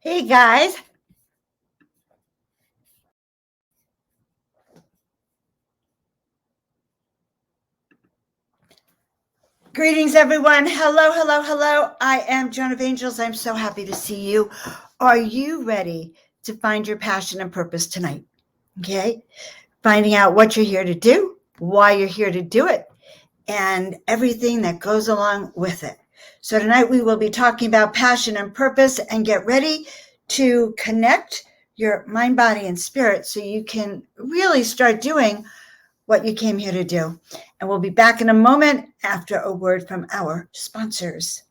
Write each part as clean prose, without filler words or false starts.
Hey guys. Greetings, everyone. Hello, hello, hello. I am Joan of Angels. I'm so happy to see you. Are you ready to find your passion and purpose tonight? Okay. Finding out what you're here to do, why you're here to do it, and everything that goes along with it. So tonight we will be talking about passion and purpose, and get ready to connect your mind, body, and spirit so you can really start doing what you came here to do. And we'll be back in a moment after a word from our sponsors.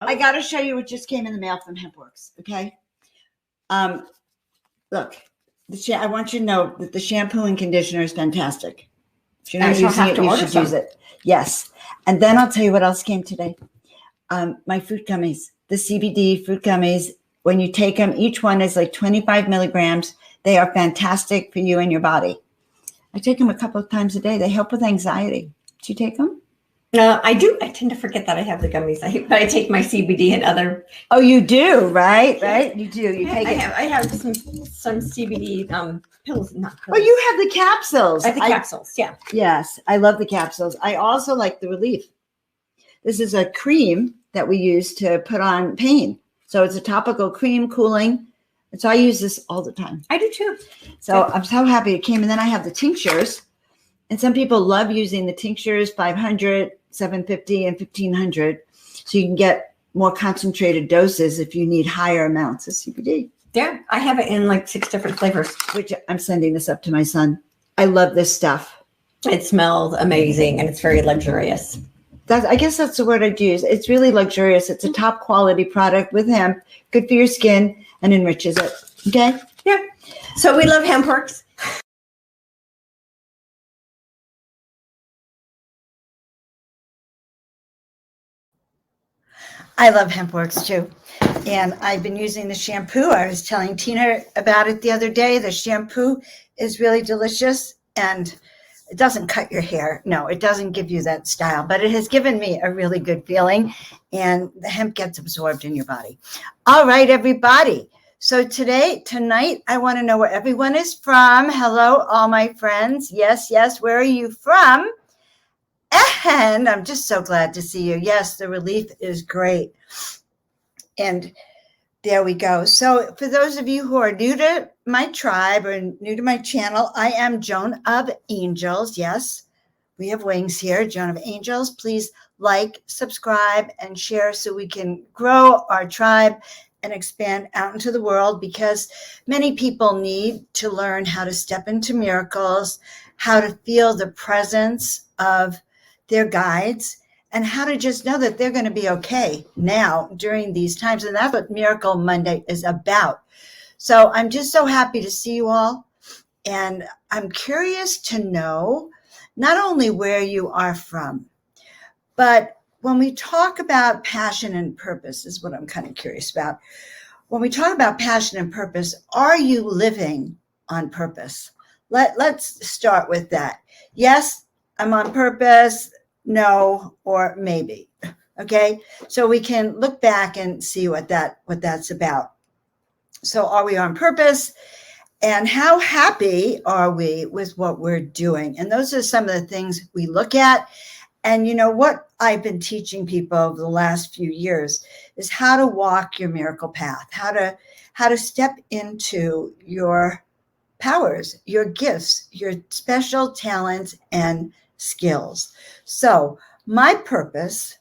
I got to show you what just came in the mail from HempWorks. Okay. Look, I want you to know that the shampoo and conditioner is fantastic. If you're not using it, you should use it. Yes. And then I'll tell you what else came today. My fruit gummies, the CBD fruit gummies. When you take them, each one is like 25 milligrams. They are fantastic for you and your body. I take them a couple of times a day. They help with anxiety. Do you take them? I do. I tend to forget that I have the gummies. But I take my CBD and other. Oh, you do, right? Right? You do. You take it. I have some CBD pills. Not pills. Oh, you have the capsules. I have the capsules. Yeah. Yes, I love the capsules. I also like the relief. This is a cream that we use to put on pain. So it's a topical cream, cooling. And so I use this all the time. I do too. So I'm so happy it came. And then I have the tinctures. And some people love using the tinctures, 500, 750, and 1500. So you can get more concentrated doses if you need higher amounts of CBD. Yeah, I have it in like 6 different flavors. Which I'm sending this up to my son. I love this stuff. It smells amazing and it's very luxurious. I guess that's the word I'd use. It's really luxurious. It's a top quality product with hemp, good for your skin, and enriches it. Okay? Yeah. So we love HempWorks. I love HempWorks too. And I've been using the shampoo. I was telling Tina about it the other day. The shampoo is really delicious and it doesn't cut your hair. No, it doesn't give you that style, but it has given me a really good feeling and the hemp gets absorbed in your body. All right, everybody. So tonight, I want to know where everyone is from. Hello, all my friends. Yes, yes. Where are you from? And I'm just so glad to see you. Yes, the relief is great. And there we go. So for those of you who are new to my tribe or new to my channel, I am Joan of Angels. Yes, we have wings here, Joan of Angels. Please like, subscribe, and share so we can grow our tribe and expand out into the world, because many people need to learn how to step into miracles, how to feel the presence of their guides, and how to just know that they're going to be okay now during these times. And that's what Miracle Monday is about. So I'm just so happy to see you all. And I'm curious to know not only where you are from, but when we talk about passion and purpose is what I'm kind of curious about. When we talk about passion and purpose, are you living on purpose? Let's start with that. Yes, I'm on purpose. No, or maybe. Okay. So we can look back and see what that's about. So are we on purpose? And how happy are we with what we're doing? And those are some of the things we look at. And what I've been teaching people over the last few years is how to walk your miracle path, how to step into your powers, your gifts, your special talents and skills. So my purpose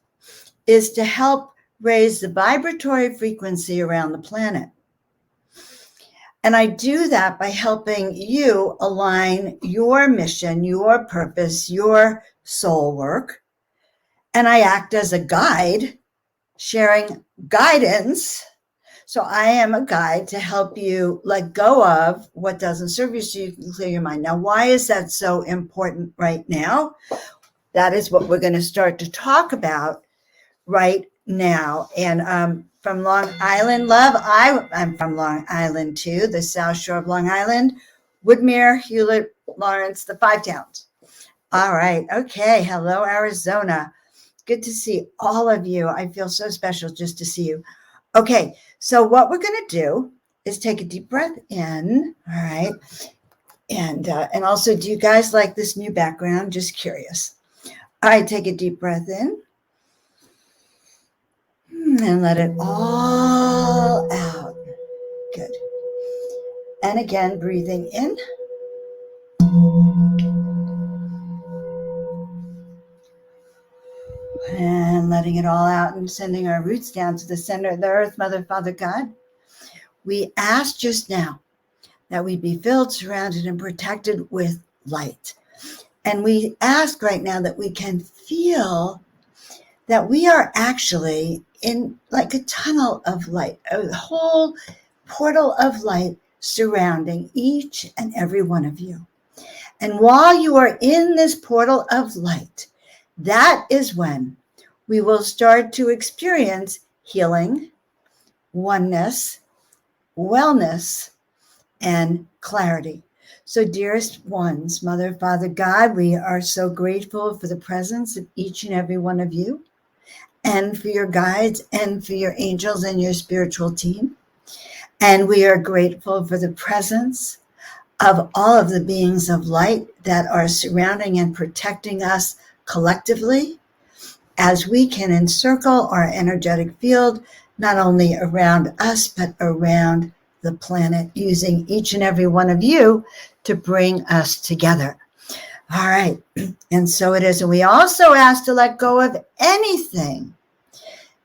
is to help raise the vibratory frequency around the planet. And I do that by helping you align your mission, your purpose, your soul work. And I act as a guide, sharing guidance. So I am a guide to help you let go of what doesn't serve you so you can clear your mind. Now, why is that so important right now? That is what we're going to start to talk about right now. And from Long Island, love, I'm from Long Island too, the South Shore of Long Island, Woodmere, Hewlett, Lawrence, the 5 towns. All right. Okay. Hello, Arizona. Good to see all of you. I feel so special just to see you. Okay. So what we're going to do is take a deep breath in. All right. And also, do you guys like this new background? Just curious. All right. Take a deep breath in. And let it all out. Good. And again, breathing in. And letting it all out and sending our roots down to the center of the earth, Mother, Father, God. We asked just now that we be filled, surrounded, and protected with light. And we ask right now that we can feel that we are actually in like a tunnel of light, a whole portal of light surrounding each and every one of you. And while you are in this portal of light, that is when we will start to experience healing, oneness, wellness, and clarity. So dearest ones, Mother, Father, God, we are so grateful for the presence of each and every one of you, and for your guides, and for your angels and your spiritual team. And we are grateful for the presence of all of the beings of light that are surrounding and protecting us collectively, as we can encircle our energetic field, not only around us, but around the planet, using each and every one of you to bring us together. All right. And so it is. And we also ask to let go of anything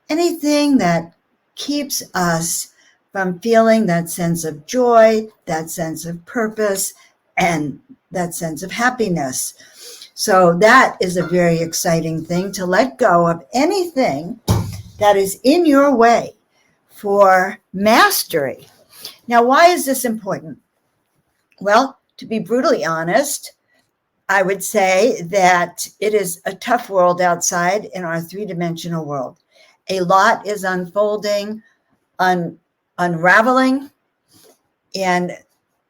that keeps us from feeling that sense of joy, that sense of purpose, and that sense of happiness. So that is a very exciting thing, to let go of anything that is in your way for mastery. Now, why is this important? Well, to be brutally honest, I would say that it is a tough world outside in our 3-dimensional world. A lot is unfolding, unraveling, and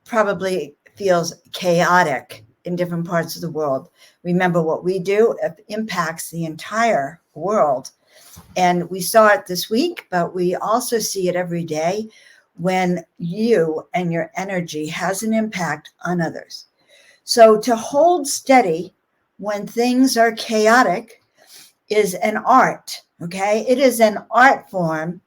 probably feels chaotic in different parts of the world. Remember, what we do impacts the entire world. And we saw it this week, but we also see it every day when you and your energy has an impact on others. So to hold steady when things are chaotic is an art, okay? It is an art form,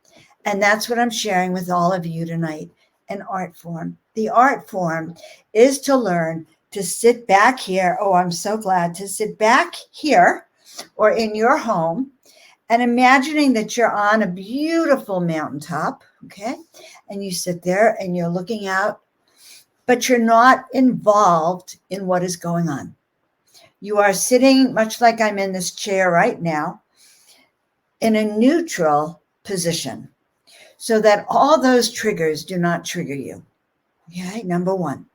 and that's what I'm sharing with all of you tonight, an art form. The art form is to learn to sit back here. Oh, I'm so glad to sit back here or in your home and imagining that you're on a beautiful mountaintop, okay? And you sit there and you're looking out, but you're not involved in what is going on. You are sitting, much like I'm in this chair right now, in a neutral position so that all those triggers do not trigger you. Okay, number one.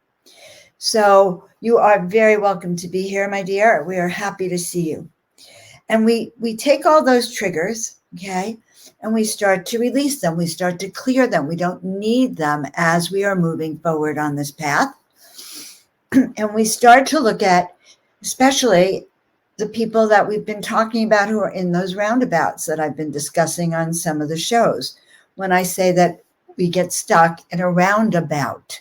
So you are very welcome to be here, my dear. We are happy to see you. And we take all those triggers, okay, and we start to release them. We start to clear them. We don't need them as we are moving forward on this path. And we start to look at, especially the people that we've been talking about who are in those roundabouts that I've been discussing on some of the shows. When I say that we get stuck in a roundabout.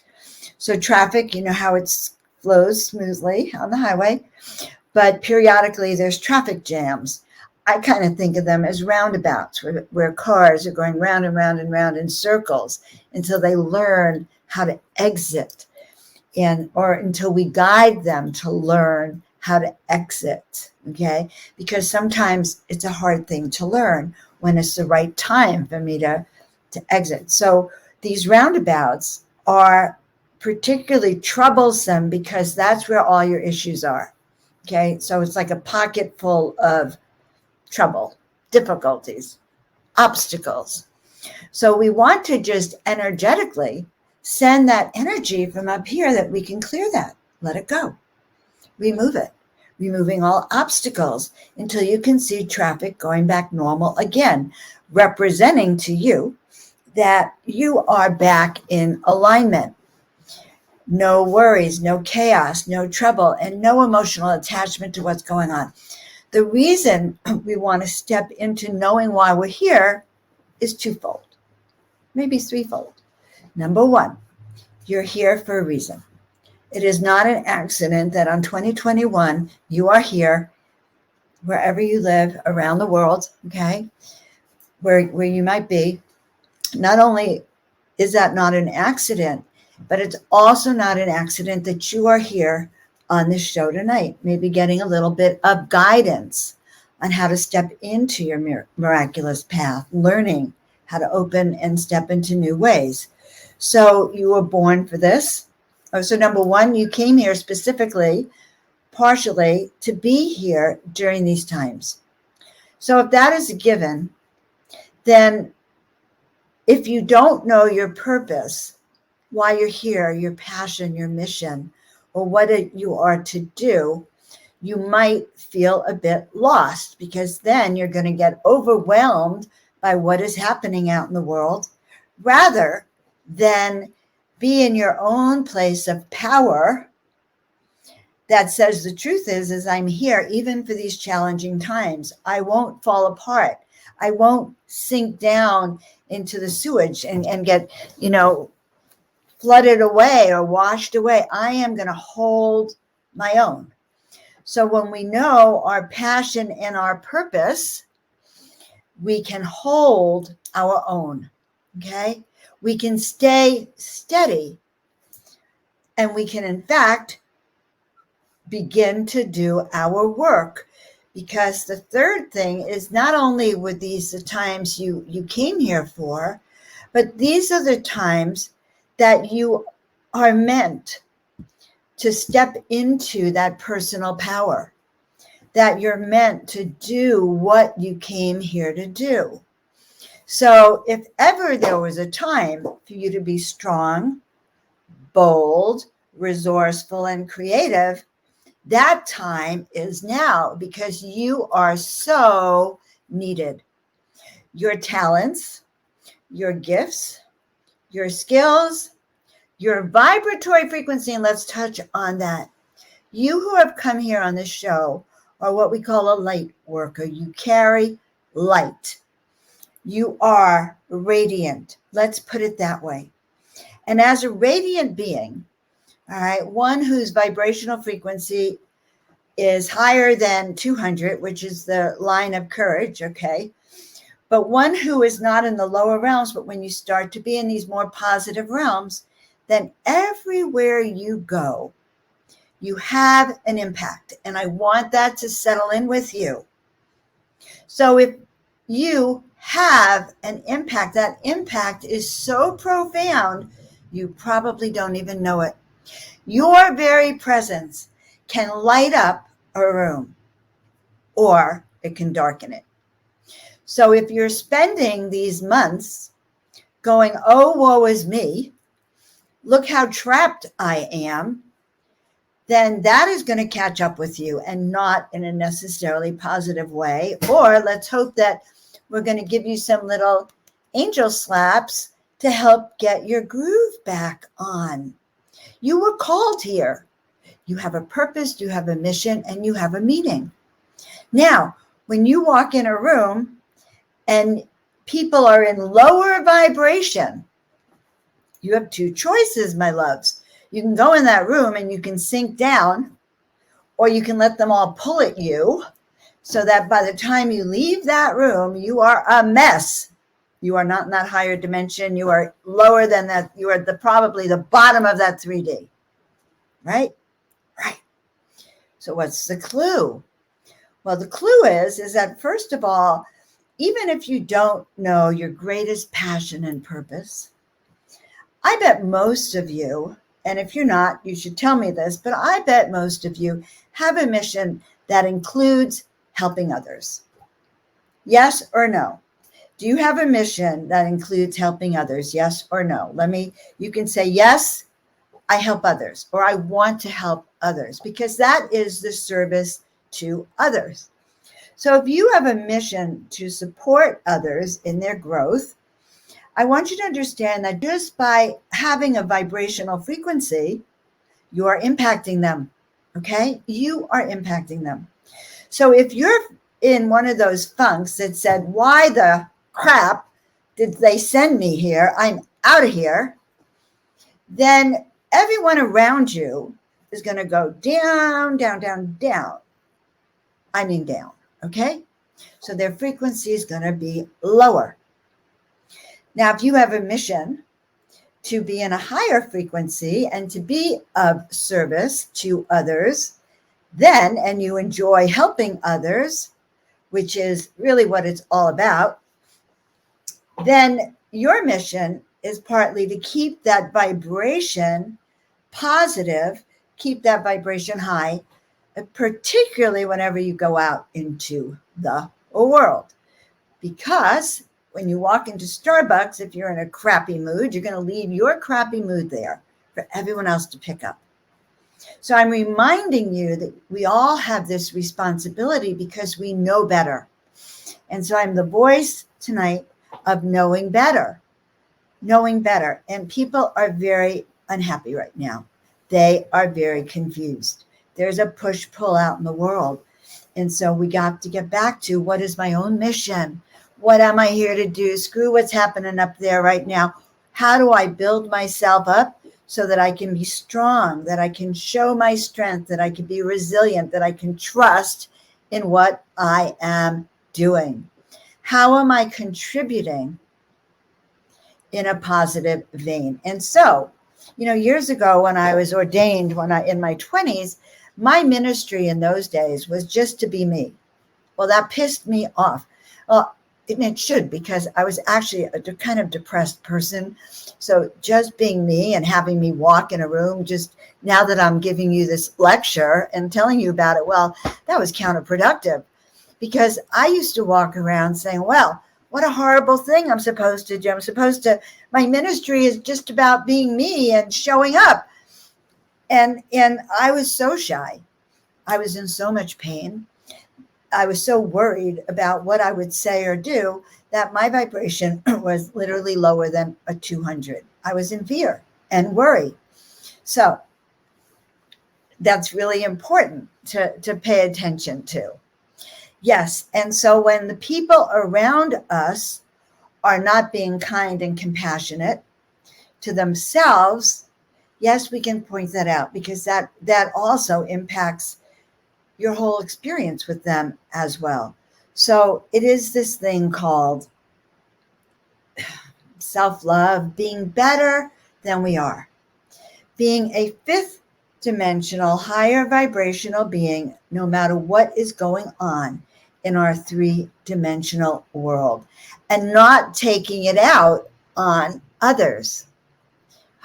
So traffic, you know how it flows smoothly on the highway, but periodically there's traffic jams. I kind of think of them as roundabouts where cars are going round and round and round in circles until they learn how to exit, or until we guide them to learn how to exit, okay? Because sometimes it's a hard thing to learn when it's the right time for me to exit. So these roundabouts are particularly troublesome because that's where all your issues are, okay? So it's like a pocket full of trouble, difficulties, obstacles. So we want to just energetically send that energy from up here that we can clear that, let it go, remove it, removing all obstacles until you can see traffic going back normal again, representing to you that you are back in alignment. No worries, no chaos, no trouble, and no emotional attachment to what's going on. The reason we want to step into knowing why we're here is twofold, maybe threefold. Number one, you're here for a reason. It is not an accident that on 2021, you are here, wherever you live around the world, okay, where you might be. Not only is that not an accident, but it's also not an accident that you are here on this show tonight, maybe getting a little bit of guidance on how to step into your miraculous path, learning how to open and step into new ways. So you were born for this. So number one, you came here specifically, partially, to be here during these times. So if that is a given, then if you don't know your purpose, why you're here, your passion, your mission, or what you are to do, you might feel a bit lost, because then you're going to get overwhelmed by what is happening out in the world rather than be in your own place of power that says the truth is I'm here even for these challenging times. I won't fall apart. I won't sink down into the sewage and get, flooded away or washed away. I am going to hold my own. So when we know our passion and our purpose, we can hold our own, okay? We can stay steady, and we can, in fact, begin to do our work. Because the third thing is, not only were these the times you came here for, but these are the times that you are meant to step into that personal power, that you're meant to do what you came here to do. So if ever there was a time for you to be strong, bold, resourceful, and creative, that time is now, because you are so needed. Your talents, your gifts, your skills, your vibratory frequency, and let's touch on that. You who have come here on this show are what we call a light worker. You carry light. You are radiant. Let's put it that way. And as a radiant being, all right, one whose vibrational frequency is higher than 200, which is the line of courage, okay? But one who is not in the lower realms, but when you start to be in these more positive realms, then everywhere you go, you have an impact. And I want that to settle in with you. So if you have an impact, that impact is so profound, you probably don't even know it. Your very presence can light up a room, or it can darken it. So if you're spending these months going, oh, woe is me, look how trapped I am, then that is going to catch up with you, and not in a necessarily positive way. Or let's hope that we're going to give you some little angel slaps to help get your groove back on. You were called here. You have a purpose, you have a mission, and you have a meaning. Now, when you walk in a room and people are in lower vibration, you have two choices, my loves. You can go in that room and you can sink down, or you can let them all pull at you so that by the time you leave that room, you are a mess. You are not in that higher dimension. You are lower than that. You are probably the bottom of that 3D, right? Right. So what's the clue? Well, the clue is that first of all, even if you don't know your greatest passion and purpose, I bet most of you, and if you're not, you should tell me this, but I bet most of you have a mission that includes helping others. Yes or no? Do you have a mission that includes helping others? Yes or no? You can say, yes, I help others, or I want to help others, because that is the service to others. So if you have a mission to support others in their growth, I want you to understand that just by having a vibrational frequency, you are impacting them. Okay? You are impacting them. So if you're in one of those funks that said, why the crap did they send me here? I'm out of here. Then everyone around you is going to go down, down, down, down. I mean down. Okay? So their frequency is going to be lower. Now, if you have a mission to be in a higher frequency and to be of service to others, then, and you enjoy helping others, which is really what it's all about, then your mission is partly to keep that vibration positive, keep that vibration high, particularly whenever you go out into the world. Because when you walk into Starbucks, if you're in a crappy mood, you're going to leave your crappy mood there for everyone else to pick up. So I'm reminding you that we all have this responsibility because we know better. And so I'm the voice tonight of knowing better. And people are very unhappy right now. They are very confused. There's a push-pull out in the world. And so we got to get back to, what is my own mission? What am I here to do? Screw what's happening up there right now. How do I build myself up so that I can be strong, that I can show my strength, that I can be resilient, that I can trust in what I am doing? How am I contributing in a positive vein? And so, years ago when I was ordained, in my 20s, my ministry in those days was just to be me. Well, that pissed me off. Well, it should, because I was actually a kind of depressed person. So just being me and having me walk in a room, just now that I'm giving you this lecture and telling you about it, well, that was counterproductive, because I used to walk around saying, well, what a horrible thing I'm supposed to do. My ministry is just about being me and showing up. And I was so shy. I was in so much pain. I was so worried about what I would say or do that my vibration was literally lower than a 200. I was in fear and worry. So that's really important to pay attention to. Yes. And so when the people around us are not being kind and compassionate to themselves, yes, we can point that out, because that also impacts your whole experience with them as well. So it is this thing called self-love, being better than we are, being a fifth dimensional, higher vibrational being, no matter what is going on in our three-dimensional world, and not taking it out on others.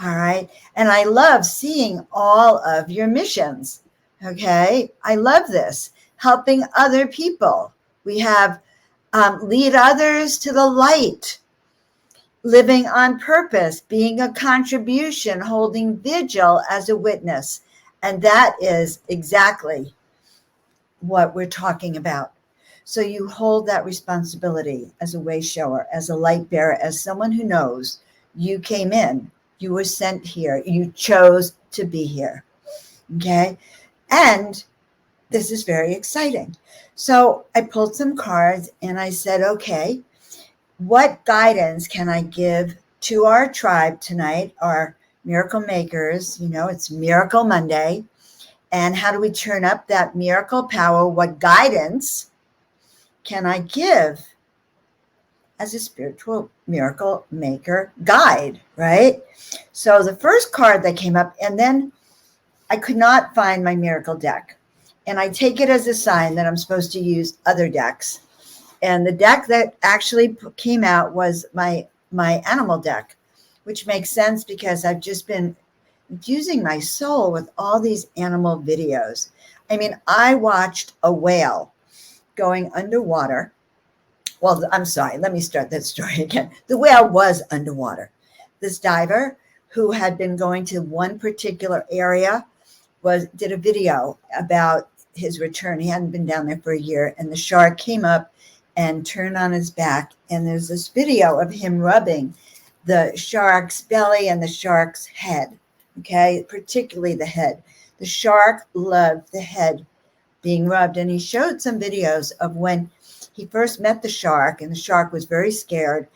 All right. And I love seeing all of your missions. Okay. I love this. Helping other people. We have lead others to the light, living on purpose, being a contribution, holding vigil as a witness. And that is exactly what we're talking about. So you hold that responsibility as a way shower, as a light bearer, as someone who knows you came in, you were sent here, you chose to be here. Okay. And this is very exciting. So I pulled some cards and I said, okay, what guidance can I give to our tribe tonight, our miracle makers? It's Miracle Monday. And how do we turn up that miracle power? What guidance can I give as a spiritual miracle maker guide, right? So the first card that came up, and then I could not find my miracle deck. And I take it as a sign that I'm supposed to use other decks. And the deck that actually came out was my animal deck, which makes sense because I've just been infusing my soul with all these animal videos. I mean, I watched a whale going underwater. Well, I'm sorry, let me start that story again. The whale was underwater. This diver who had been going to one particular area did a video about his return. He hadn't been down there for a year, and the shark came up and turned on his back. And there's this video of him rubbing the shark's belly and the shark's head. Okay, particularly the head. The shark loved the head being rubbed. And he showed some videos of when he first met the shark, and the shark was very scared.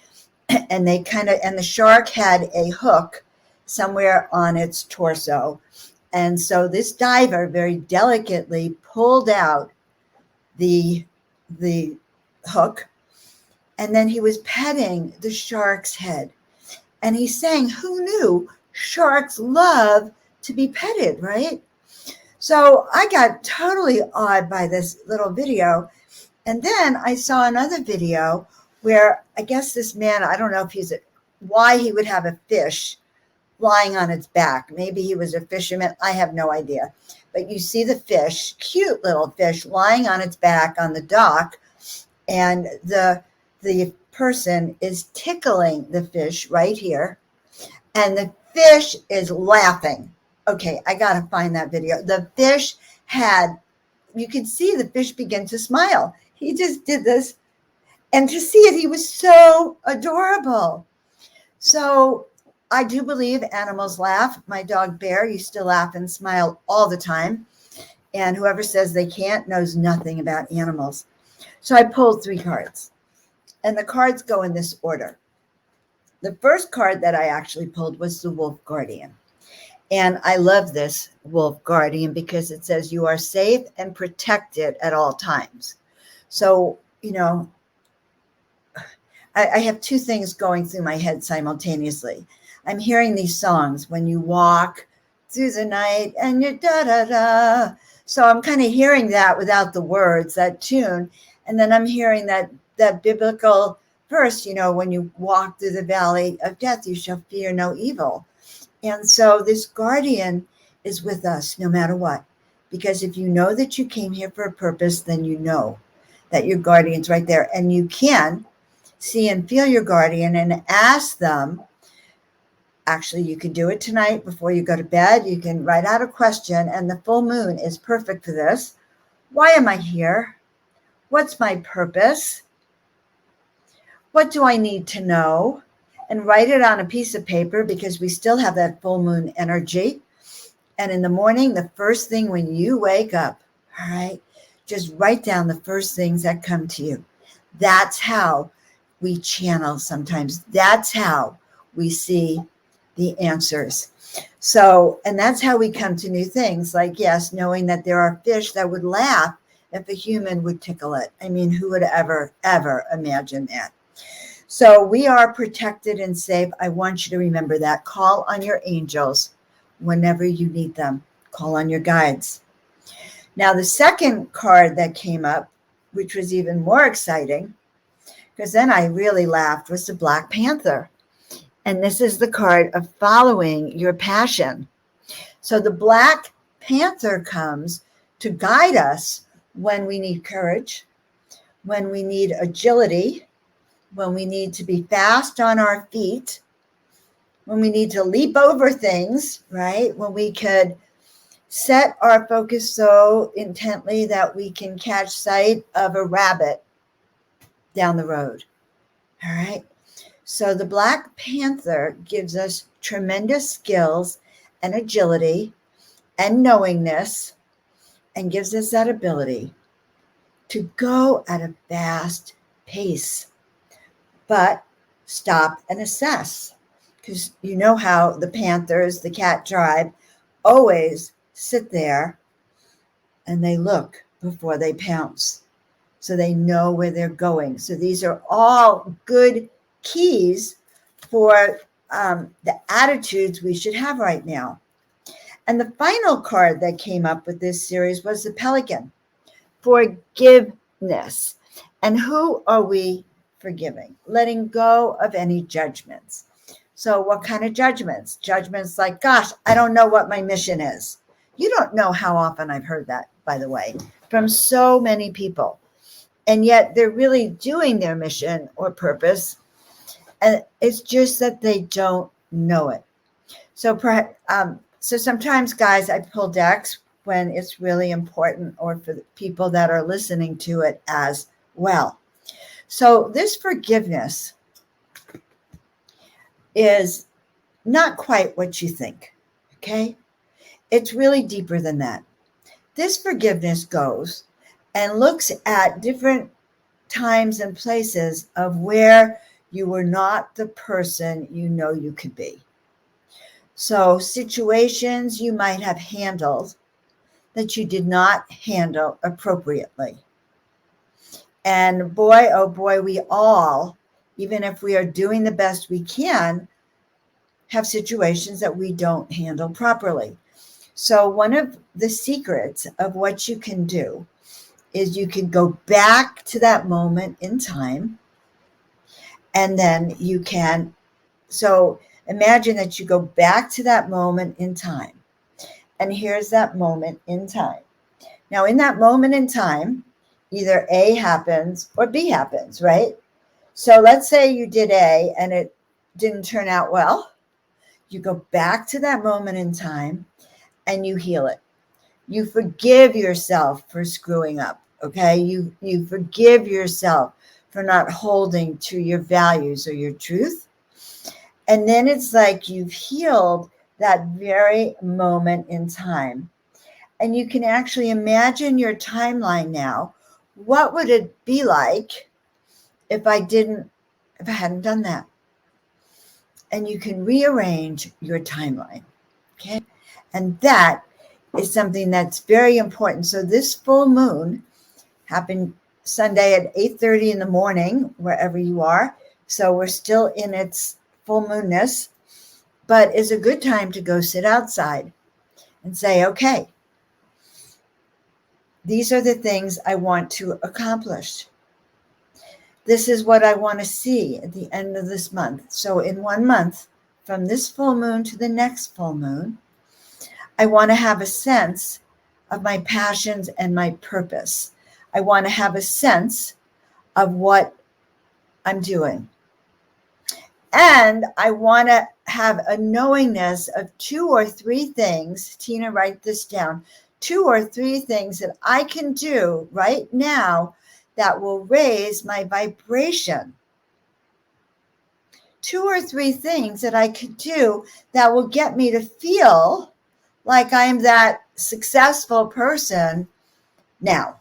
And the shark had a hook somewhere on its torso. And so this diver very delicately pulled out the hook, and then he was petting the shark's head. And he's saying, who knew sharks love to be petted, right? So I got totally awed by this little video. And then I saw another video where I guess this man, I don't know if why he would have a fish lying on its back. Maybe he was a fisherman. I have no idea. But you see the fish, cute little fish, lying on its back on the dock. And the person is tickling the fish right here. And the fish is laughing. Okay, I got to find that video. The fish you could see the fish begin to smile. He just did this. And to see it, he was so adorable. So I do believe animals laugh. My dog Bear used to laugh and smile all the time. And whoever says they can't knows nothing about animals. So I pulled 3 cards. And the cards go in this order. The first card that I actually pulled was the Wolf Guardian. And I love this Wolf Guardian because it says you are safe and protected at all times. So, I have 2 things going through my head simultaneously. I'm hearing these songs, when you walk through the night and you're da-da-da. So I'm kind of hearing that without the words, that tune. And then I'm hearing that biblical verse, when you walk through the valley of death, you shall fear no evil. And so this guardian is with us no matter what. Because if you know that you came here for a purpose, then you know that your guardian's right there. And you can see and feel your guardian and ask them. Actually, you can do it tonight before you go to bed. You can write out a question, and the full moon is perfect for this. Why am I here? What's my purpose? What do I need to know? And write it on a piece of paper because we still have that full moon energy. And in the morning, the first thing when you wake up, all right, just write down the first things that come to you. That's how we channel sometimes. That's how we see the answers. So, and that's how we come to new things. Like, yes, knowing that there are fish that would laugh if a human would tickle it. I mean, who would ever imagine that? So we are protected and safe. I want you to remember that. Call on your angels whenever you need them. Call on your guides. Now, the second card that came up, which was even more exciting, because then I really laughed, was the Black Panther. And this is the card of following your passion. So the Black Panther comes to guide us when we need courage, when we need agility, when we need to be fast on our feet, when we need to leap over things, right? When we could set our focus so intently that we can catch sight of a rabbit down the road. All right. So the Black Panther gives us tremendous skills and agility and knowingness, and gives us that ability to go at a fast pace, but stop and assess. Because you know how the Panthers, the cat tribe, always sit there and they look before they pounce. So they know where they're going. So these are all good keys for the attitudes we should have right now. And the final card that came up with this series was the Pelican, forgiveness. And who are we forgiving? Letting go of any judgments. So what kind of judgments? Judgments like, gosh, I don't know what my mission is. You don't know how often I've heard that, by the way, from so many people. And yet they're really doing their mission or purpose. And it's just that they don't know it. So sometimes, guys, I pull decks when it's really important, or for the people that are listening to it as well. So this forgiveness is not quite what you think, okay? It's really deeper than that. This forgiveness goes and looks at different times and places of where you were not the person you know you could be. So situations you might have handled that you did not handle appropriately. And boy, oh boy, we all, even if we are doing the best we can, have situations that we don't handle properly. So one of the secrets of what you can do is you can go back to that moment in time, and then you can, so imagine that you go back to that moment in time, and here's that moment in time. Now, in that moment in time, either A happens or B happens, right? So let's say you did A and it didn't turn out well. You go back to that moment in time and you heal it. You forgive yourself for screwing up, okay? You forgive yourself for not holding to your values or your truth. And then it's like you've healed that very moment in time. And you can actually imagine your timeline now. What would it be like if I hadn't done that? And you can rearrange your timeline, okay? And that is something that's very important. So this full moon happened Sunday at 8:30 in the morning, wherever you are. So we're still in its full moonness, but it's a good time to go sit outside and say, okay, these are the things I want to accomplish. This is what I want to see at the end of this month. So in 1 month, from this full moon to the next full moon, I want to have a sense of my passions and my purpose. I want to have a sense of what I'm doing. And I want to have a knowingness of 2 or 3 things. Tina, write this down. 2 or 3 things that I can do right now that will raise my vibration. 2 or 3 things that I could do that will get me to feel like I'm that successful person now.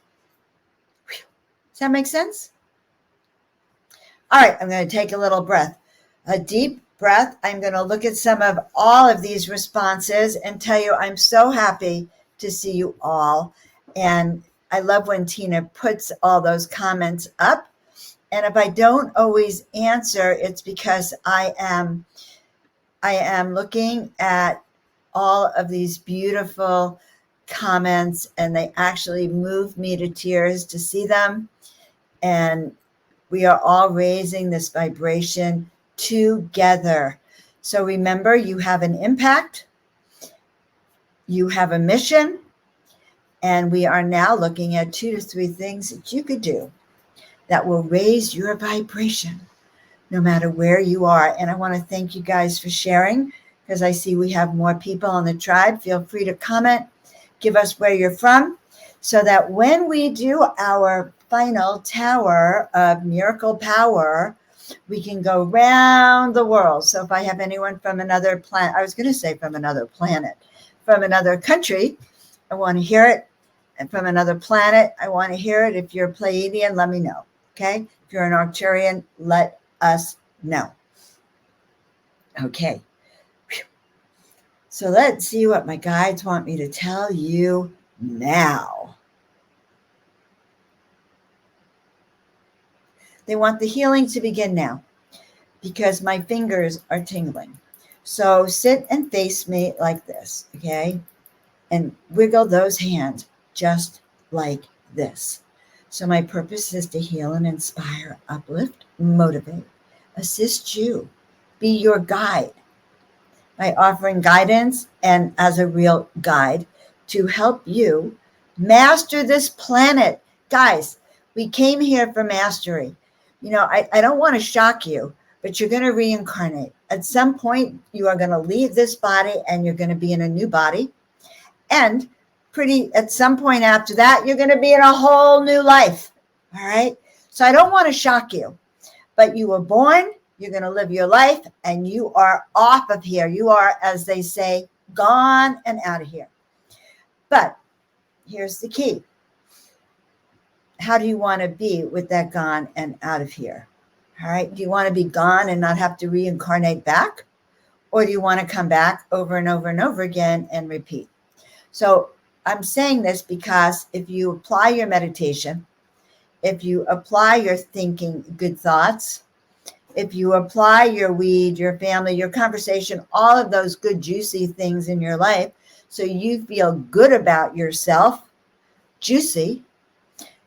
Does that make sense? All right, I'm going to take a little breath, a deep breath. I'm going to look at some of all of these responses and tell you I'm so happy to see you all. And I love when Tina puts all those comments up. And if I don't always answer, it's because I am looking at all of these beautiful comments, and they actually move me to tears to see them. And we are all raising this vibration together. So remember, you have an impact, you have a mission, and we are now looking at 2 to 3 things that you could do that will raise your vibration no matter where you are. And I want to thank you guys for sharing, because I see we have more people on the tribe. Feel free to comment, give us where you're from, so that when we do our final tower of miracle power, we can go round the world. So if I have anyone from another planet, I was going to say from another planet, from another country, I want to hear it. And from another planet, I want to hear it. If you're a Pleiadian, let me know. Okay? If you're an Arcturian, let us know. Okay. So let's see what my guides want me to tell you now. They want the healing to begin now because my fingers are tingling. So sit and face me like this, okay? And wiggle those hands just like this. So my purpose is to heal and inspire, uplift, motivate, assist you, be your guide by offering guidance and as a real guide to help you master this planet. Guys, we came here for mastery. You know, I don't want to shock you, but you're going to reincarnate. At some point, you are going to leave this body and you're going to be in a new body. And at some point after that, you're going to be in a whole new life. All right. So I don't want to shock you, but you were born, you're going to live your life, and you are off of here. You are, as they say, gone and out of here. But here's the key. How do you want to be with that gone and out of here? All right. Do you want to be gone and not have to reincarnate back? Or do you want to come back over and over and over again and repeat? So I'm saying this because if you apply your meditation, if you apply your thinking good thoughts, if you apply your weed, your family, your conversation, all of those good, juicy things in your life, so you feel good about yourself, juicy.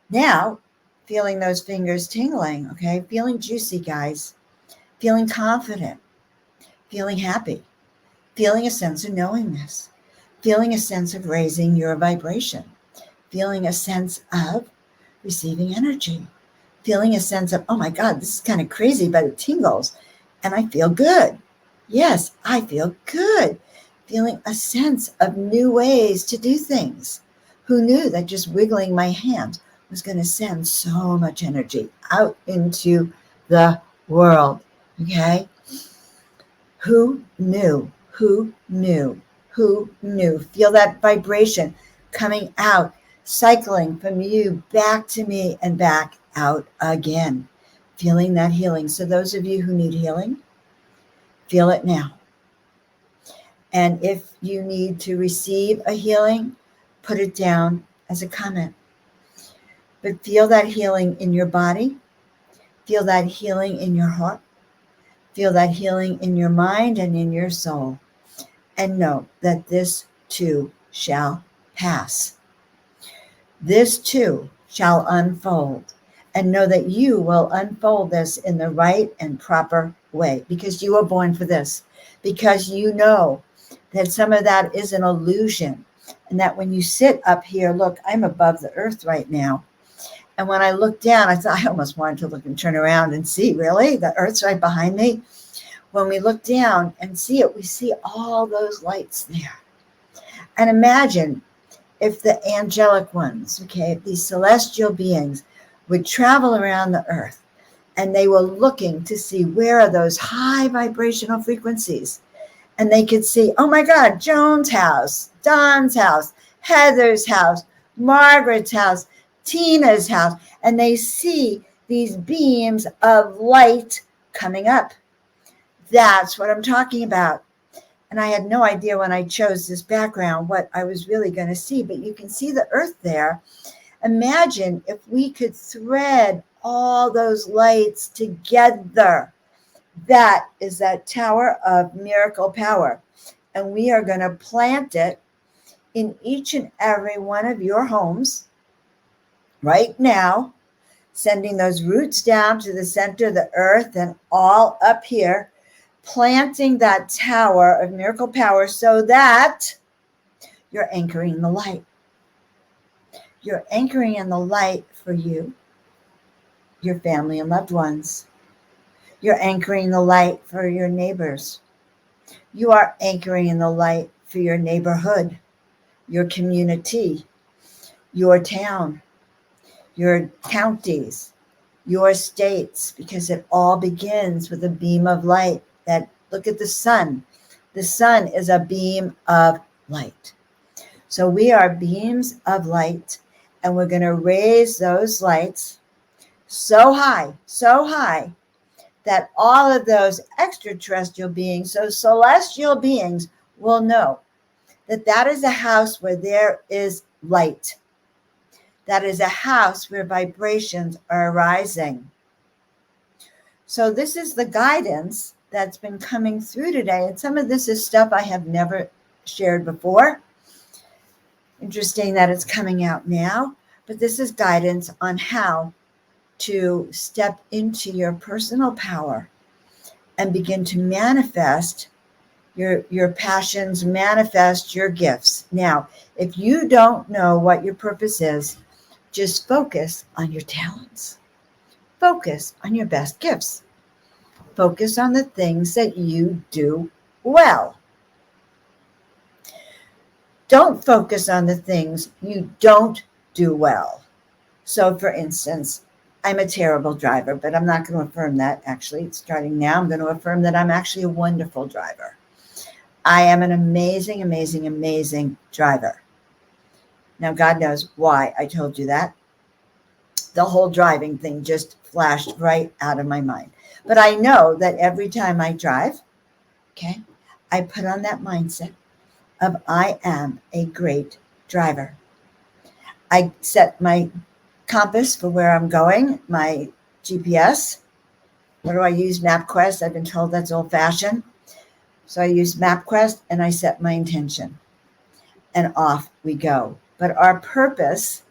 Now, feeling those fingers tingling, okay? Feeling juicy, guys. Feeling confident. Feeling happy. Feeling a sense of knowingness. Feeling a sense of raising your vibration. Feeling a sense of receiving energy. Feeling a sense of, oh my God, this is kind of crazy, but it tingles and I feel good. Yes, I feel good. Feeling a sense of new ways to do things. Who knew that just wiggling my hand was going to send so much energy out into the world? Okay. Who knew? Who knew? Who knew? Feel that vibration coming out, cycling from you back to me and back out again, feeling that healing. So those of you who need healing, feel it now. And if you need to receive a healing, put it down as a comment. But feel that healing in your body. Feel that healing in your heart. Feel that healing in your mind and in your soul. And know that this too shall pass. This too shall unfold. And know that you will unfold this in the right and proper way because you were born for this. Because you know that some of that is an illusion. And that when you sit up here, look, I'm above the earth right now. And when I look down, I almost wanted to look and turn around and see, really? The earth's right behind me. When we look down and see it, we see all those lights there. And imagine if the angelic ones, okay, if these celestial beings would travel around the earth and they were looking to see where are those high vibrational frequencies. And they could see, oh my God, Joan's house, Don's house, Heather's house, Margaret's house, Tina's house. And they see these beams of light coming up. That's what I'm talking about. And I had no idea when I chose this background what I was really going to see, but you can see the earth there. Imagine if we could thread all those lights together. That is that tower of miracle power. And we are going to plant it in each and every one of your homes right now, sending those roots down to the center of the earth and all up here, planting that tower of miracle power so that you're anchoring the light. You're anchoring in the light for you, your family and loved ones. You're anchoring the light for your neighbors. You are anchoring in the light for your neighborhood, your community, your town, your counties, your states, because it all begins with a beam of light. That look at the sun. The sun is a beam of light. So we are beams of light, and we're going to raise those lights so high, that all of those extraterrestrial beings, so celestial beings, will know that that is a house where there is light. That is a house where vibrations are arising. So this is the guidance that's been coming through today. And some of this is stuff I have never shared before. Interesting that it's coming out now, but this is guidance on how to step into your personal power and begin to manifest your passions, manifest your gifts. Now, if you don't know what your purpose is, just focus on your talents. Focus on your best gifts. Focus on the things that you do well. Don't focus on the things you don't do well. So, for instance, I'm a terrible driver, but I'm not going to affirm that. Actually, it's starting now. I'm going to affirm that I'm actually a wonderful driver. I am an amazing, amazing, amazing driver. Now, God knows why I told you that. The whole driving thing just flashed right out of my mind. But I know that every time I drive, okay, I put on that mindset of I am a great driver. I set my compass for where I'm going, my GPS. What do I use? MapQuest. I've been told that's old-fashioned. So I use MapQuest and I set my intention. And off we go. But our purpose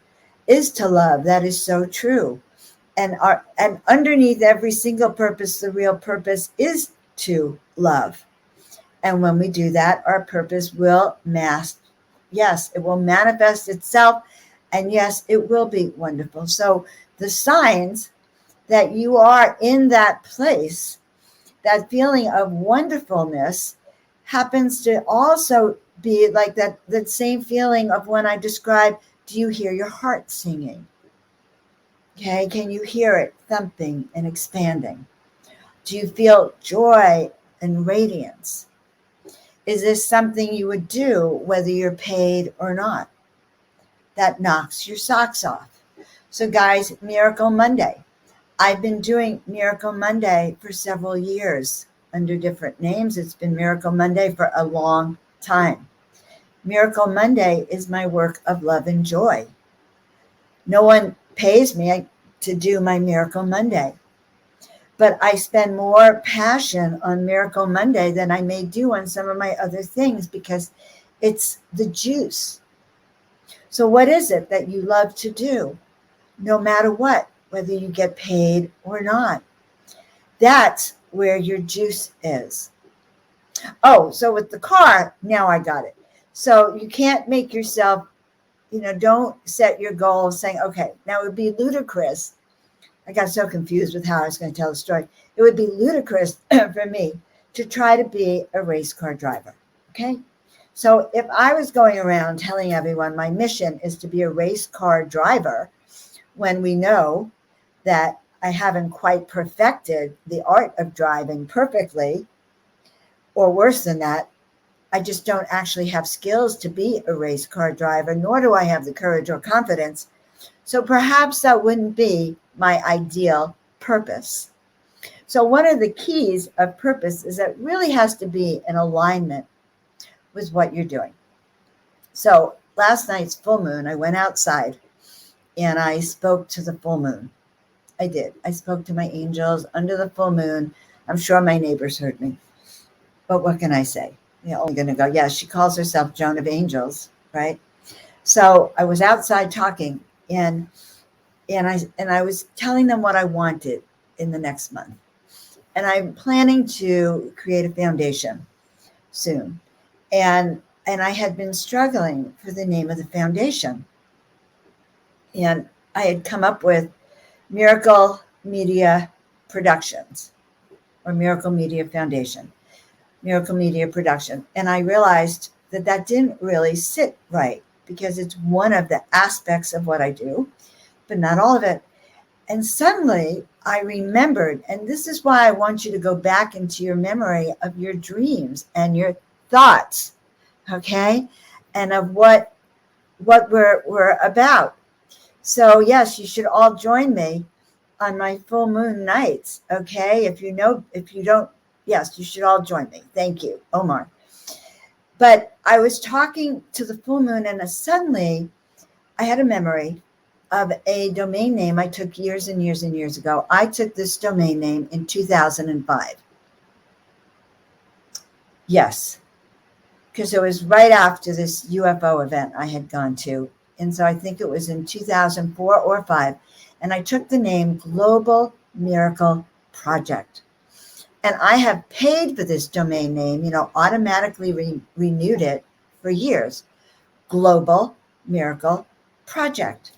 is to love. That is so true. And underneath every single purpose, the real purpose is to love. And when we do that, our purpose will it will manifest itself. And yes, it will be wonderful. So the signs that you are in that place, that feeling of wonderfulness, happens to also be like that same feeling of when I describe, do you hear your heart singing? Okay, can you hear it thumping and expanding? Do you feel joy and radiance? Is this something you would do whether you're paid or not? That knocks your socks off. So guys, Miracle Monday. I've been doing Miracle Monday for several years under different names. It's been Miracle Monday for a long time. Miracle Monday is my work of love and joy. No one pays me to do my Miracle Monday, but I spend more passion on Miracle Monday than I may do on some of my other things because it's the juice. So what is it that you love to do, no matter what, whether you get paid or not? That's where your juice is. Oh, so with the car, now I got it. So you can't make yourself, don't set your goal saying, okay, now it would be ludicrous. I got so confused with how I was going to tell the story. It would be ludicrous for me to try to be a race car driver. Okay. So if I was going around telling everyone my mission is to be a race car driver, when we know that I haven't quite perfected the art of driving perfectly, or worse than that, I just don't actually have skills to be a race car driver, nor do I have the courage or confidence. So perhaps that wouldn't be my ideal purpose. So one of the keys of purpose is that it really has to be in alignment with what you're doing. So last night's full moon, I went outside and I spoke to the full moon. I did. I spoke to my angels under the full moon. I'm sure my neighbors heard me. But what can I say? They're only going to go, yeah, she calls herself Joan of Angels, right? So I was outside talking and I was telling them what I wanted in the next month. And I'm planning to create a foundation soon. And I had been struggling for the name of the foundation. And I had come up with Miracle Media Productions or Miracle Media Foundation, Miracle Media Production. And I realized that didn't really sit right because it's one of the aspects of what I do, but not all of it. And suddenly I remembered, and this is why I want you to go back into your memory of your dreams and your thoughts, okay? And of what we're about. So yes, you should all join me on my full moon nights, okay? If you don't, yes, you should all join me. Thank you, Omar. But I was talking to the full moon and suddenly I had a memory of a domain name I took years and years and years ago. I took this domain name in 2005. Yes, because it was right after this UFO event I had gone to. And so I think it was in 2004 or 5. And I took the name Global Miracle Project. And I have paid for this domain name, automatically renewed it for years. Global Miracle Project.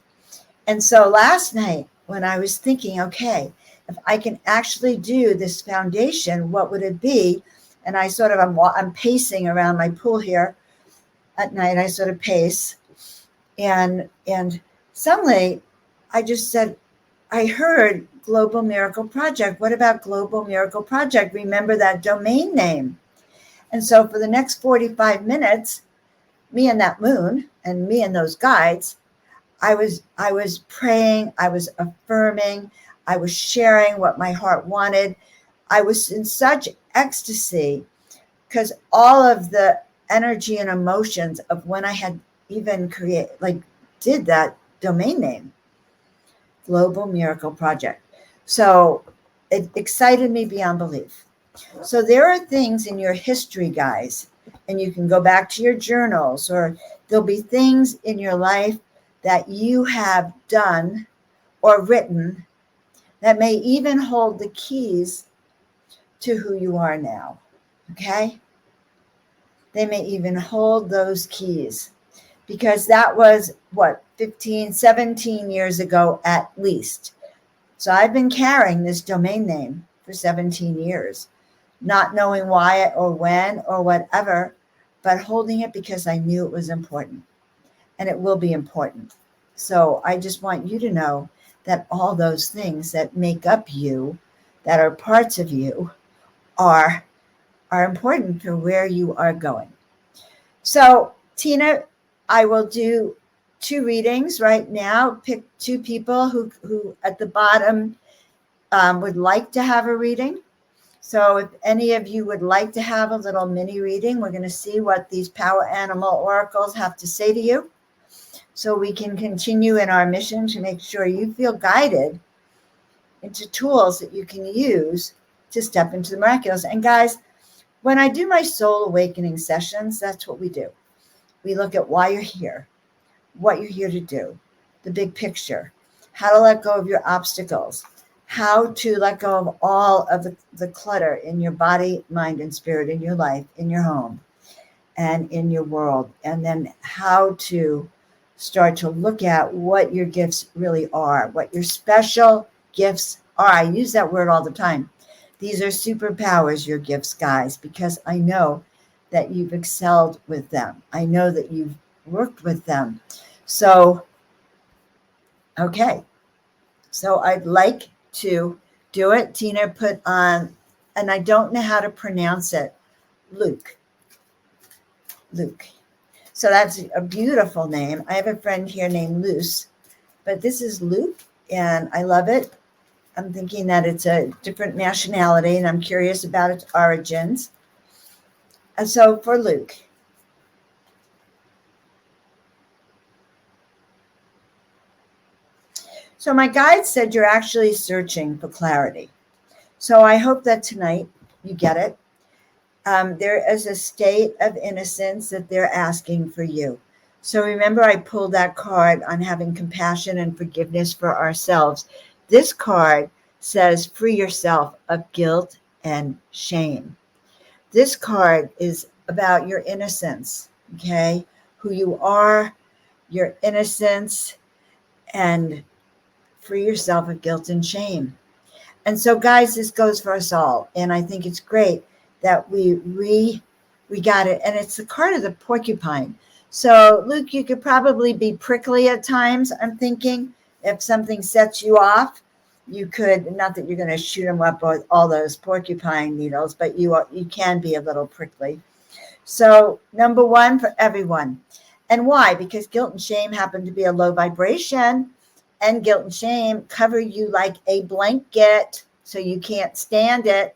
And so last night when I was thinking, okay, if I can actually do this foundation, what would it be? And I sort of, I'm pacing around my pool here at night. I sort of pace. And suddenly I just said, I heard Global Miracle Project. What about Global Miracle Project? Remember that domain name. And so for the next 45 minutes, me and that moon and me and those guides, I was praying, I was affirming, I was sharing what my heart wanted. I was in such ecstasy because all of the energy and emotions of when I had even did that domain name, Global Miracle Project. So it excited me beyond belief. So there are things in your history, guys, and you can go back to your journals, or there'll be things in your life that you have done or written that may even hold the keys to who you are now. Okay? They may even hold those keys because that was 15, 17 years ago at least. So I've been carrying this domain name for 17 years, not knowing why or when or whatever, but holding it because I knew it was important, and it will be important. So I just want you to know that all those things that make up you, that are parts of you, are important for where you are going. So Tina, I will do 2 readings right now. Pick 2 people who at the bottom would like to have a reading. So if any of you would like to have a little mini reading, we're going to see what these power animal oracles have to say to you, so we can continue in our mission to make sure you feel guided into tools that you can use to step into the miraculous. And guys, when I do my soul awakening sessions, that's what we do. We look at why you're here, what you're here to do, the big picture, how to let go of your obstacles, how to let go of all of the clutter in your body, mind, and spirit, in your life, in your home, and in your world. And then how to start to look at what your gifts really are, what your special gifts are. I use that word all the time. These are superpowers, your gifts, guys, because I know that you've excelled with them. I know that you've worked with them. So, okay. So I'd like to do it. Tina put on, and I don't know how to pronounce it, Luke. So that's a beautiful name. I have a friend here named Luce, but this is Luke, and I love it. I'm thinking that it's a different nationality, and I'm curious about its origins. And so for Luke, so my guide said you're actually searching for clarity. So I hope that tonight you get it. There is a state of innocence that they're asking for you. So remember, I pulled that card on having compassion and forgiveness for ourselves. This card says free yourself of guilt and shame. This card is about your innocence, okay? Who you are, your innocence, and free yourself of guilt and shame. And so, guys, this goes for us all. And I think it's great that we got it. And it's the card of the porcupine. So, Luke, you could probably be prickly at times. I'm thinking if something sets you off, you could, not that you're going to shoot them up with all those porcupine needles, but you can be a little prickly. So, number 1 for everyone. And why? Because guilt and shame happen to be a low vibration. And guilt and shame cover you like a blanket, so you can't stand it,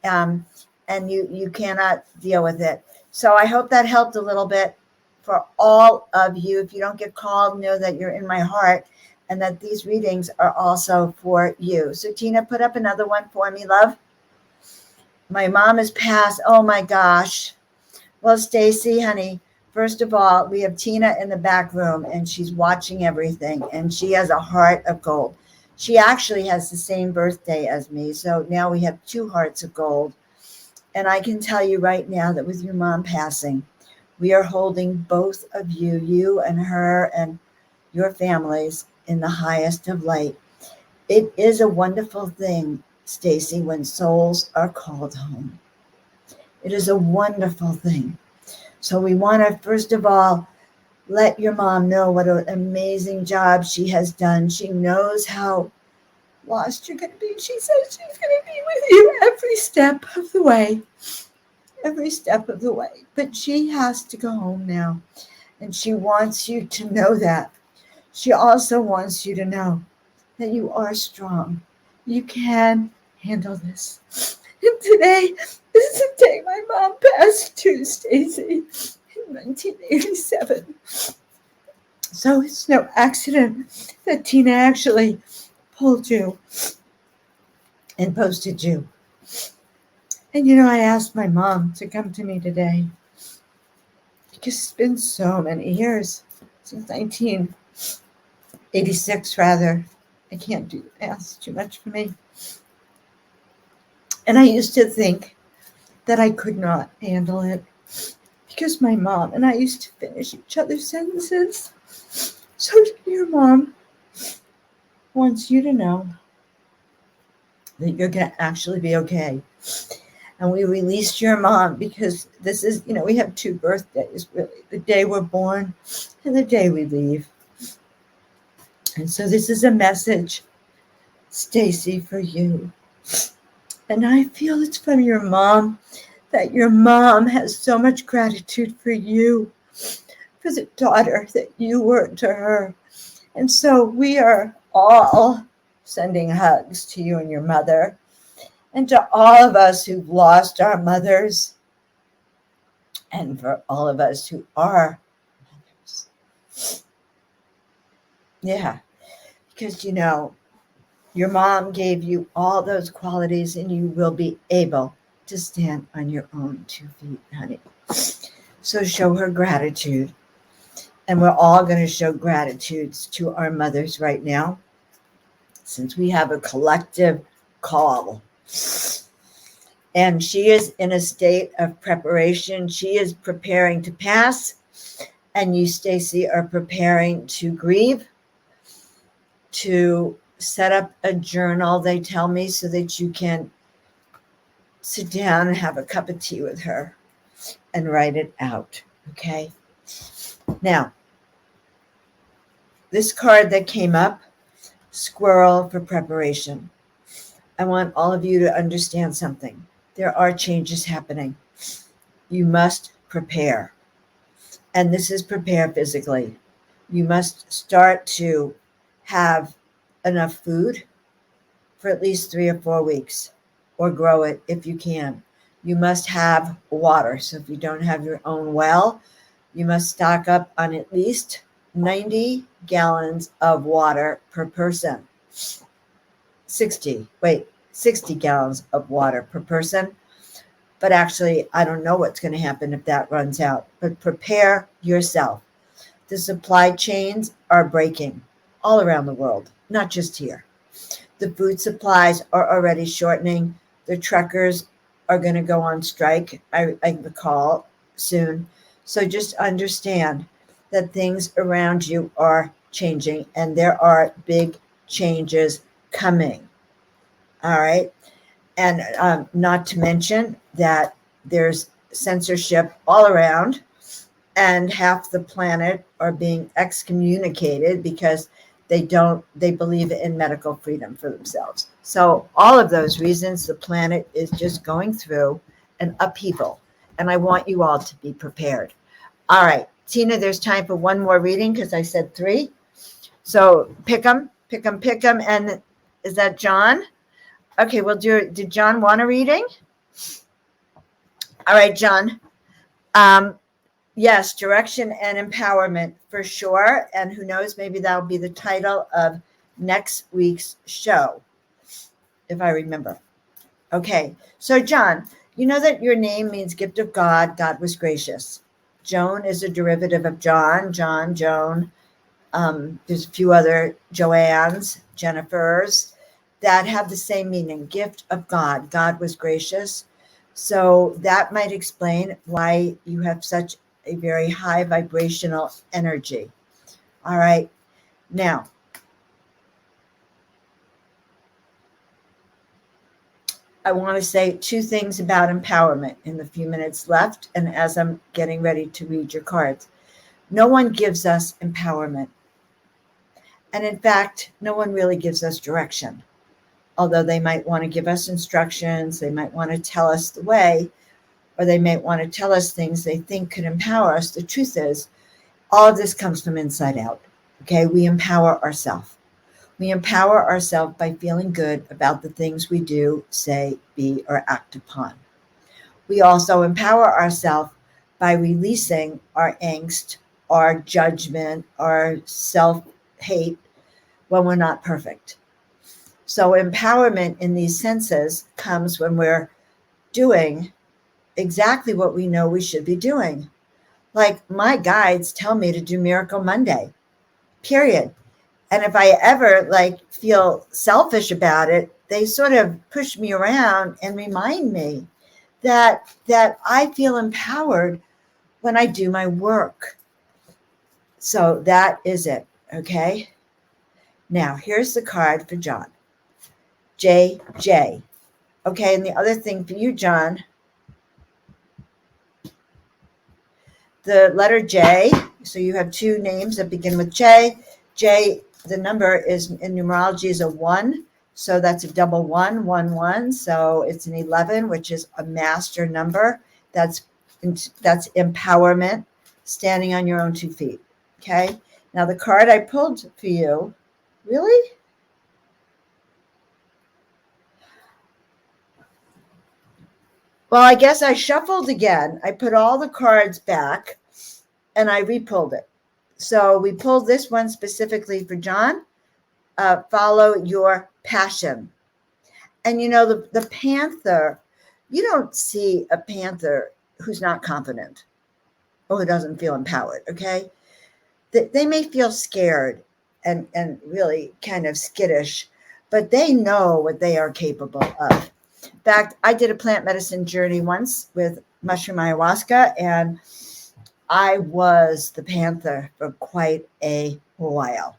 and you cannot deal with it. So I hope that helped a little bit for all of you. If you don't get called, know that you're in my heart, and that these readings are also for you. So Tina, put up another one for me, love. My mom has passed. Oh my gosh. Well, Stacy, honey, first of all, we have Tina in the back room and she's watching everything and she has a heart of gold. She actually has the same birthday as me. So now we have two hearts of gold. And I can tell you right now that with your mom passing, we are holding both of you, you and her and your families, in the highest of light. It is a wonderful thing, Stacy, when souls are called home. It is a wonderful thing. So we want to, first of all, let your mom know what an amazing job she has done. She knows how lost you're going to be. She says she's going to be with you every step of the way. Every step of the way. But she has to go home now. And she wants you to know that. She also wants you to know that you are strong. You can handle this. And today is the day my mom passed too, Stacy, in 1987. So it's no accident that Tina actually pulled you and posted you. And I asked my mom to come to me today because it's been so many years, since 1986 rather. I can't do math, too much for me. And I used to think that I could not handle it because my mom and I used to finish each other's sentences. So your mom wants you to know that you're going to actually be okay. And we released your mom because this is, we have two birthdays, really. The day we're born and the day we leave. And so this is a message, Stacy, for you. And I feel it's from your mom, that your mom has so much gratitude for you, for the daughter that you were to her. And so we are all sending hugs to you and your mother, and to all of us who've lost our mothers, and for all of us who are mothers. Yeah, because your mom gave you all those qualities, and you will be able to stand on your own 2 feet, honey. So show her gratitude. And we're all going to show gratitudes to our mothers right now, since we have a collective call. And she is in a state of preparation. She is preparing to pass. And you, Stacy, are preparing to grieve, to set up a journal, they tell me, so that you can sit down and have a cup of tea with her and write it out. Okay? Now, this card that came up, squirrel for preparation. I want all of you to understand something. There are changes happening. You must prepare. And this is prepare physically. You must start to have enough food for at least 3 or 4 weeks, or grow it if you can. You must have water. So if you don't have your own well, you must stock up on at least 90 gallons of water per person. 60 gallons of water per person. But actually, I don't know what's going to happen if that runs out. But prepare yourself. The supply chains are breaking all around the world, not just here. The food supplies are already shortening. The truckers are going to go on strike, I recall, soon. So just understand that things around you are changing, and there are big changes coming. All right. And not to mention that there's censorship all around, and half the planet are being excommunicated because they believe in medical freedom for themselves. So all of those reasons, the planet is just going through an upheaval, and I want you all to be prepared. All right, Tina, there's time for one more reading because I said 3. So pick them. And is that John? Okay, well, did John want a reading? All right, John. Yes, direction and empowerment for sure. And who knows, maybe that'll be the title of next week's show, if I remember. Okay, so John, you know that your name means gift of God. God was gracious. Joan is a derivative of John, John, Joan. There's a few other Joannes, Jennifers that have the same meaning, gift of God. God was gracious. So that might explain why you have such a very high vibrational energy. All right. Now, I want to say two things about empowerment in the few minutes left. And as I'm getting ready to read your cards, no one gives us empowerment. And in fact, no one really gives us direction. Although they might want to give us instructions, they might want to tell us the way, or they might want to tell us things they think could empower us. The truth is, all of this comes from inside out. Okay, we empower ourselves. We empower ourselves by feeling good about the things we do, say, be, or act upon. We also empower ourselves by releasing our angst, our judgment, our self hate when we're not perfect. So, empowerment in these senses comes when we're doing exactly what we know we should be doing. Like my guides tell me to do Miracle Monday, period. And if I ever feel selfish about it, they sort of push me around and remind me that I feel empowered when I do my work. So that is it. Okay. Now here's the card for John. JJ. Okay. And the other thing for you, John, the letter J. So you have two names that begin with J. J, the number is in numerology is a 1. So that's a double 1, 1, 1. So it's an 11, which is a master number. That's empowerment, standing on your own 2 feet. Okay. Now the card I pulled for you, really? Well, I guess I shuffled again. I put all the cards back and I repulled it. So we pulled this one specifically for John. Follow your passion. And you know, the panther, you don't see a panther who's not confident or who doesn't feel empowered. Okay. They may feel scared and really kind of skittish, but they know what they are capable of. In fact, I did a plant medicine journey once with mushroom ayahuasca, and I was the panther for quite a while.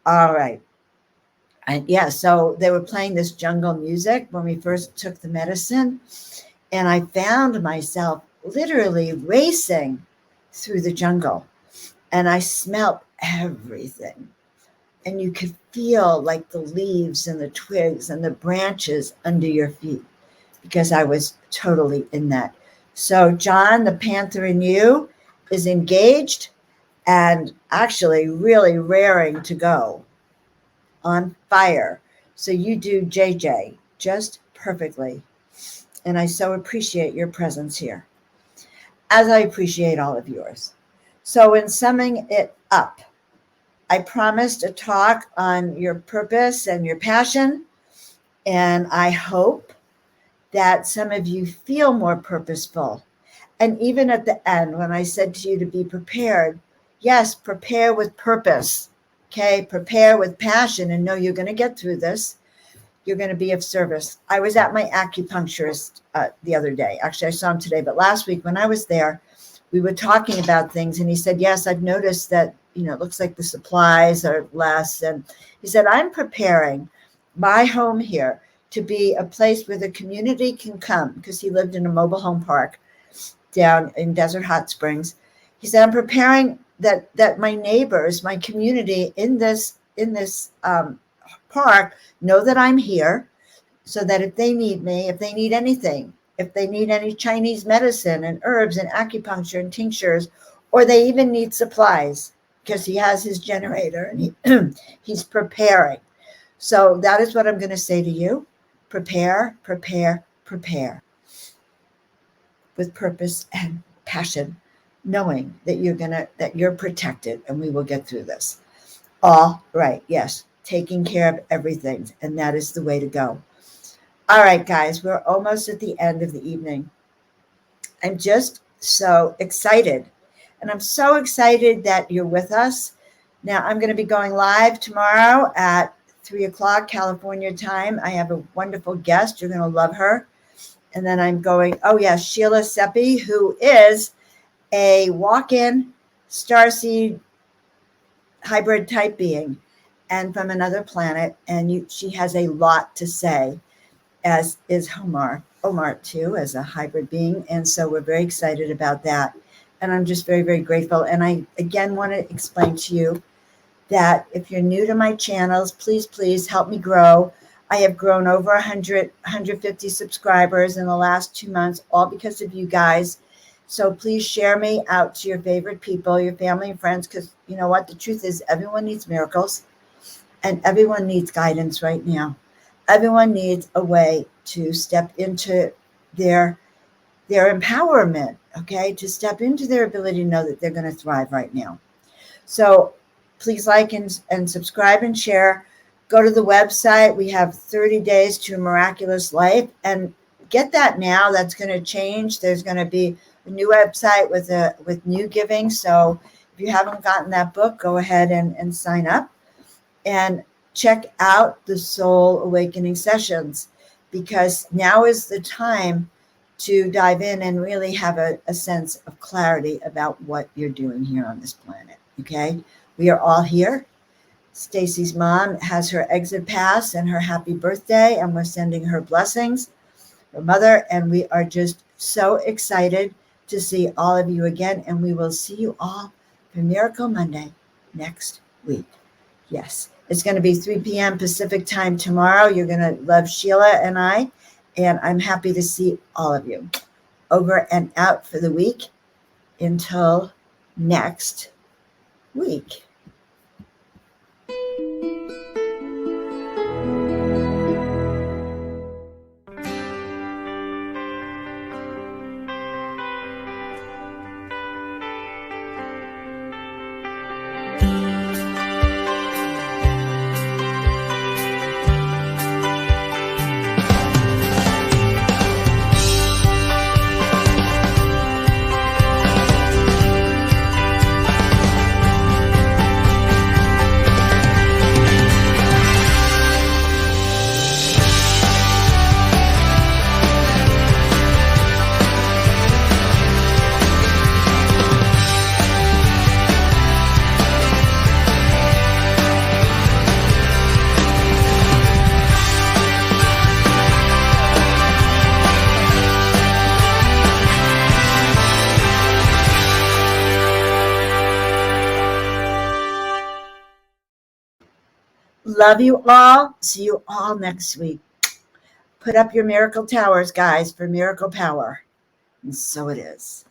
All right. And yeah, so they were playing this jungle music when we first took the medicine, and I found myself literally racing through the jungle, and I smelt everything. And you could feel like the leaves and the twigs and the branches under your feet because I was totally in that. So, John, the panther in you is engaged and actually really raring to go, on fire. So, you do JJ just perfectly. And I so appreciate your presence here, as I appreciate all of yours. So, in summing it up, I promised a talk on your purpose and your passion, and I hope that some of you feel more purposeful. And even at the end, when I said to you to be prepared, yes, prepare with purpose. Okay, prepare with passion and know you're going to get through this. You're going to be of service. I was at my acupuncturist the other day. Actually, I saw him today, but last week when I was there, we were talking about things, and he said, yes, I've noticed that, it looks like the supplies are less. And he said, I'm preparing my home here to be a place where the community can come, because he lived in a mobile home park down in Desert Hot Springs. He said, I'm preparing that my neighbors, my community in this park know that I'm here, so that if they need me, if they need anything, if they need any Chinese medicine and herbs and acupuncture and tinctures, or they even need supplies, because he has his generator and he's preparing. So that is what I'm going to say to you. Prepare, prepare, prepare with purpose and passion. knowing that you're protected and we will get through this. All right. Yes. Taking care of everything. And that is the way to go. All right, guys, we're almost at the end of the evening. I'm just so excited. And I'm so excited that you're with us. Now, I'm going to be going live tomorrow at 3:00 California time. I have a wonderful guest. You're going to love her. And then I'm going, oh, yeah, Sheila Seppi, who is a walk-in starseed hybrid type being and from another planet. And she has a lot to say, as is Omar too, as a hybrid being. And so we're very excited about that. And I'm just very, very grateful. And I, again, want to explain to you that if you're new to my channels, please help me grow. I have grown over 150 subscribers in the last 2 months, all because of you guys. So please share me out to your favorite people, your family and friends, because you know what? The truth is everyone needs miracles and everyone needs guidance right now. Everyone needs a way to step into their empowerment, okay? To step into their ability to know that they're going to thrive right now. So please like and subscribe and share. Go to the website. We have 30 days to a miraculous life, and get that now. That's going to change. There's going to be a new website with new giving. So if you haven't gotten that book, go ahead and sign up and check out the soul awakening sessions, because now is the time to dive in and really have a sense of clarity about what you're doing here on this planet. Okay, we are all here. Stacy's mom has her exit pass and her happy birthday, and we're sending her blessings, her mother, and we are just so excited to see all of you again. And we will see you all for Miracle Monday next week. Yes, it's going to be 3 p.m. Pacific time tomorrow. You're going to love Sheila and I'm happy to see all of you. Over and out for the week until next week. Love you all. See you all next week. Put up your miracle towers, guys, for miracle power. And so it is.